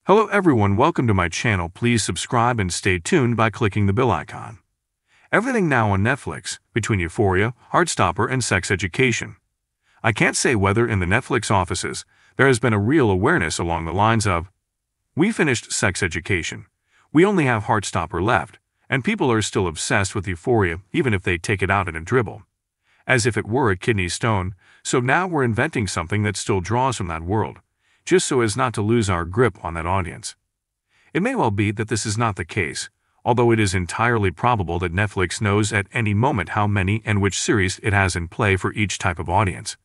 Hello everyone, welcome to my channel. Please subscribe and stay tuned by clicking the bell icon. Everything now on Netflix, between Euphoria, Heartstopper, and Sex Education. I can't say whether in the Netflix offices there has been a real awareness along the lines of, we finished Sex Education, we only have Heartstopper left, and people are still obsessed with Euphoria even if they take it out in a dribble. As if it were a kidney stone, so now we're inventing something that still draws from that world, just so as not to lose our grip on that audience. It may well be that this is not the case, although it is entirely probable that Netflix knows at any moment how many and which series it has in play for each type of audience.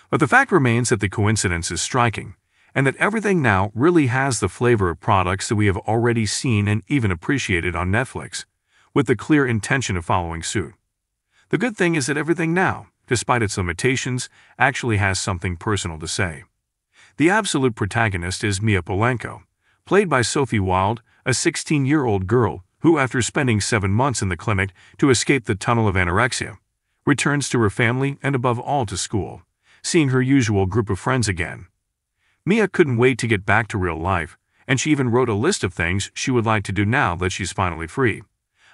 But the fact remains that the coincidence is striking, and that everything now really has the flavor of products that we have already seen and even appreciated on Netflix, with the clear intention of following suit. The good thing is that everything now, despite its limitations, actually has something personal to say. The absolute protagonist is Mia Polenko, played by Sophie Wilde, a 16-year-old girl who, after spending 7 months in the clinic to escape the tunnel of anorexia, returns to her family and above all to school, seeing her usual group of friends again. Mia couldn't wait to get back to real life, and she even wrote a list of things she would like to do now that she's finally free.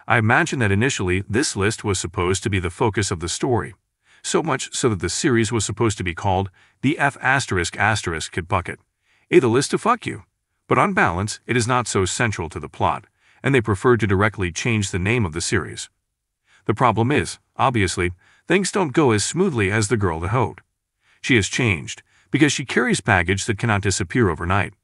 I imagine that initially this list was supposed to be the focus of the story, so much so that the series was supposed to be called the F*** Kid Bucket, the list to fuck you. But on balance, it is not so central to the plot, and they preferred to directly change the name of the series. The problem is, obviously, things don't go as smoothly as the girl had hoped. She has changed, because she carries baggage that cannot disappear overnight.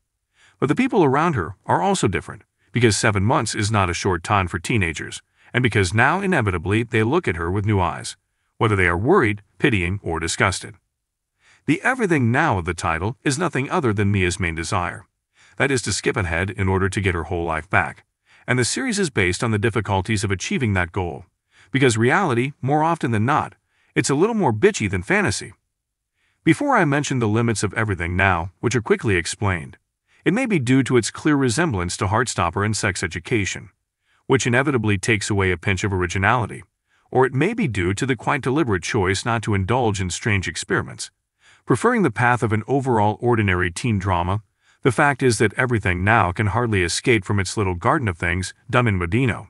But the people around her are also different, because 7 months is not a short time for teenagers, and because now inevitably they look at her with new eyes, whether they are worried, pitying, or disgusted. The everything now of the title is nothing other than Mia's main desire. That is to skip ahead in order to get her whole life back. And the series is based on the difficulties of achieving that goal. Because reality, more often than not, it's a little more bitchy than fantasy. Before I mention the limits of everything now, which are quickly explained, it may be due to its clear resemblance to Heartstopper and Sex Education, which inevitably takes away a pinch of originality, or it may be due to the quite deliberate choice not to indulge in strange experiments. Preferring the path of an overall ordinary teen drama, the fact is that everything now can hardly escape from its little garden of things done in Medino,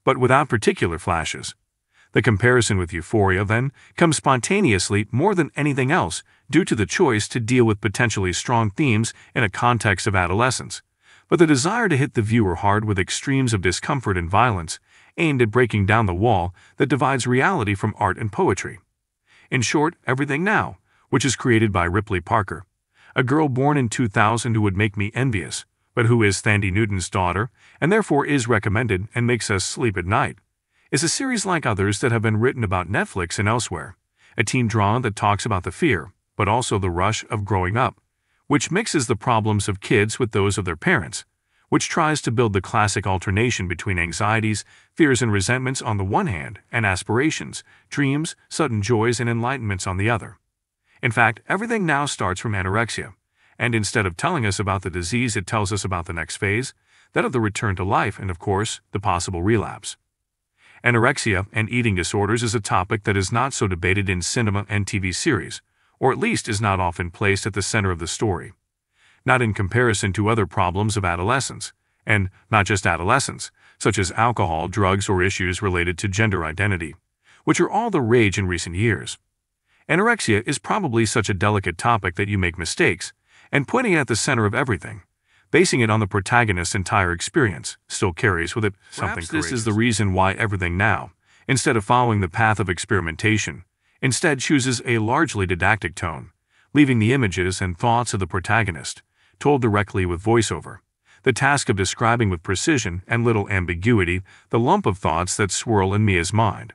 but without particular flashes. The comparison with Euphoria, then, comes spontaneously more than anything else due to the choice to deal with potentially strong themes in a context of adolescence, but the desire to hit the viewer hard with extremes of discomfort and violence aimed at breaking down the wall that divides reality from art and poetry. In short, everything now, which is created by Ripley Parker, a girl born in 2000 who would make me envious, but who is Thandie Newton's daughter and therefore is recommended and makes us sleep at night, is a series like others that have been written about Netflix and elsewhere, a teen drama that talks about the fear, but also the rush of growing up, which mixes the problems of kids with those of their parents, which tries to build the classic alternation between anxieties, fears and resentments on the one hand, and aspirations, dreams, sudden joys and enlightenments on the other. In fact, everything now starts from anorexia, and instead of telling us about the disease, it tells us about the next phase, that of the return to life and, of course, the possible relapse. Anorexia and eating disorders is a topic that is not so debated in cinema and TV series, or at least is not often placed at the center of the story. Not in comparison to other problems of adolescence, and not just adolescence, such as alcohol, drugs, or issues related to gender identity, which are all the rage in recent years. Anorexia is probably such a delicate topic that you make mistakes, and putting it at the center of everything, basing it on the protagonist's entire experience, still carries with it something courageous. This is the reason why everything now, instead of following the path of experimentation, instead chooses a largely didactic tone, leaving the images and thoughts of the protagonist, told directly with voiceover, the task of describing with precision and little ambiguity the lump of thoughts that swirl in Mia's mind.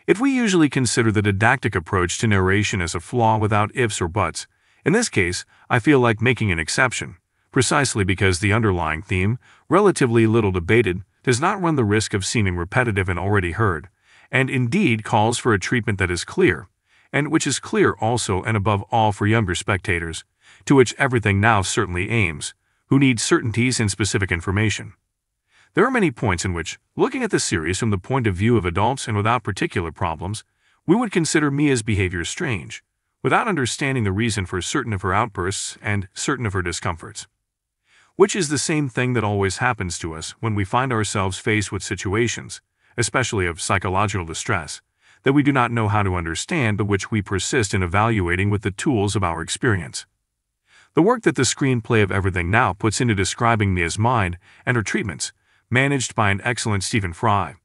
If we usually consider the didactic approach to narration as a flaw without ifs or buts, in this case, I feel like making an exception, precisely because the underlying theme, relatively little debated, does not run the risk of seeming repetitive and already heard, and indeed calls for a treatment that is clear, and which is clear also and above all for younger spectators, to which everything now certainly aims, who need certainties and specific information. There are many points in which, looking at the series from the point of view of adults and without particular problems, we would consider Mia's behavior strange, without understanding the reason for certain of her outbursts and certain of her discomforts. which is the same thing that always happens to us when we find ourselves faced with situations, especially of psychological distress, that we do not know how to understand but which we persist in evaluating with the tools of our experience. The work that the screenplay of Everything Now puts into describing Mia's mind and her treatments, managed by an excellent Stephen Fry,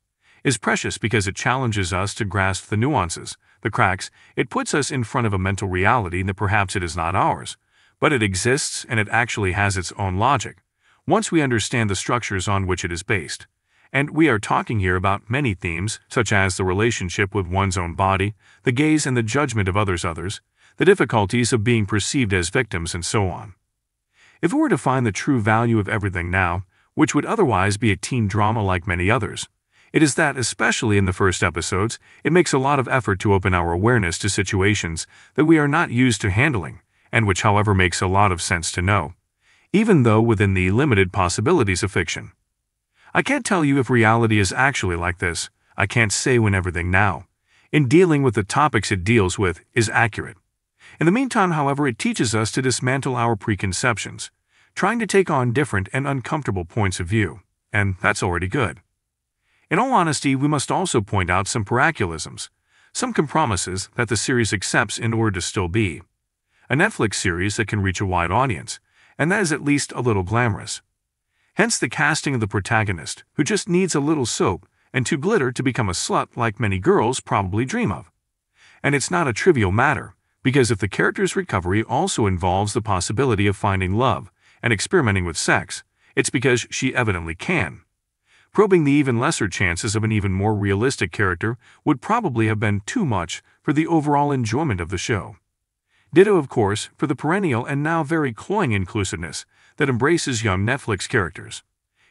is precious because it challenges us to grasp the nuances, the cracks. It puts us in front of a mental reality that perhaps it is not ours, but it exists and it actually has its own logic, once we understand the structures on which it is based. And we are talking here about many themes, such as the relationship with one's own body, the gaze and the judgment of others, the difficulties of being perceived as victims, and so on. If we were to find the true value of Everything Now, which would otherwise be a teen drama like many others, it is that, especially in the first episodes, it makes a lot of effort to open our awareness to situations that we are not used to handling, and which, however, makes a lot of sense to know, even though within the limited possibilities of fiction. I can't tell you if reality is actually like this. I can't say when Everything Now, in dealing with the topics it deals with, is accurate. In the meantime, however, it teaches us to dismantle our preconceptions, trying to take on different and uncomfortable points of view, and that's already good. In all honesty, we must also point out some parochialisms, some compromises that the series accepts in order to still be a Netflix series that can reach a wide audience, and that is at least a little glamorous. Hence the casting of the protagonist, who just needs a little soap and to glitter to become a slut like many girls probably dream of. And it's not a trivial matter, because if the character's recovery also involves the possibility of finding love and experimenting with sex, it's because she evidently can. Probing the even lesser chances of an even more realistic character would probably have been too much for the overall enjoyment of the show. Ditto, of course, for the perennial and now very cloying inclusiveness that embraces young Netflix characters.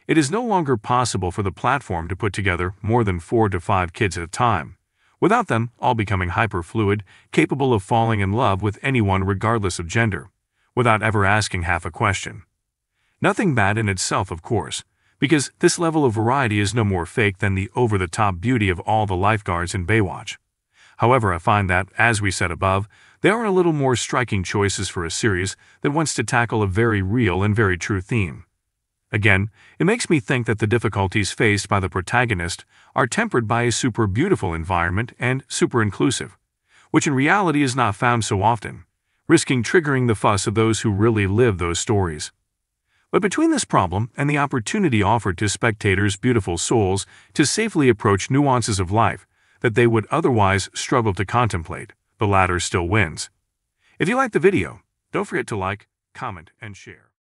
It is no longer possible for the platform to put together more than 4 to 5 kids at a time, without them all becoming hyper-fluid, capable of falling in love with anyone regardless of gender, without ever asking half a question. Nothing bad in itself, of course, because this level of variety is no more fake than the over-the-top beauty of all the lifeguards in Baywatch. However, I find that, as we said above, there are a little more striking choices for a series that wants to tackle a very real and very true theme. Again, it makes me think that the difficulties faced by the protagonist are tempered by a super beautiful environment and super inclusive, which in reality is not found so often, risking triggering the fuss of those who really live those stories. But between this problem and the opportunity offered to spectators' beautiful souls to safely approach nuances of life that they would otherwise struggle to contemplate, the latter still wins. If you liked the video, don't forget to like, comment, and share.